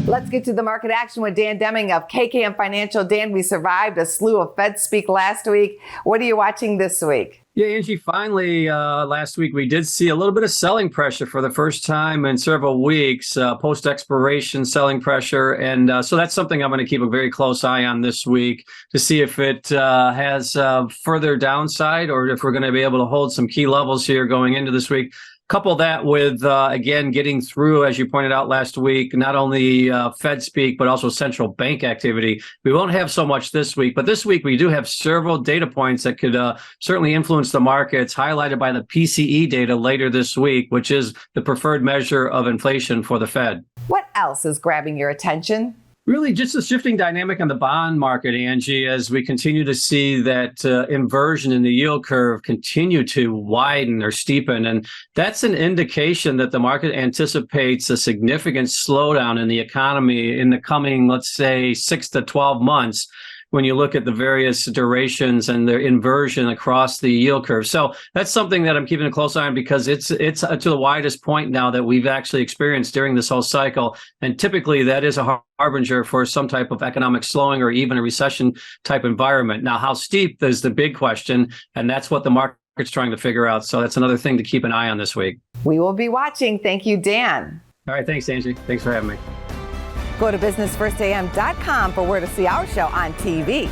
Let's get to the market action with Dan Deming of KKM Financial. Dan, we survived a slew of Fed speak last week. What are you watching this week? Yeah, Angie, finally, last week we did see a little bit of selling pressure for the first time in several weeks, post-expiration selling pressure. And so that's something I'm going to keep a very close eye on this week to see if it has further downside or if we're going to be able to hold some key levels here going into this week. Couple that with, again, getting through, as you pointed out last week, not only Fed speak, but also central bank activity. We won't have so much this week, but this week we do have several data points that could certainly influence the markets, highlighted by the PCE data later this week, which is the preferred measure of inflation for the Fed. What else is grabbing your attention? Really just a shifting dynamic on the bond market, Angie, as we continue to see that inversion in the yield curve continue to widen or steepen. And that's an indication that the market anticipates a significant slowdown in the economy in the coming, let's say, 6 to 12 months, when you look at the various durations and the inversion across the yield curve. So that's something that I'm keeping a close eye on because it's to the widest point now that we've actually experienced during this whole cycle. And typically that is a harbinger for some type of economic slowing or even a recession type environment. Now, how steep is the big question, and that's what the market's trying to figure out. So that's another thing to keep an eye on this week. We will be watching. Thank you, Dan. All right. Thanks, Angie. Thanks for having me. Go to businessfirstam.com for where to see our show on TV.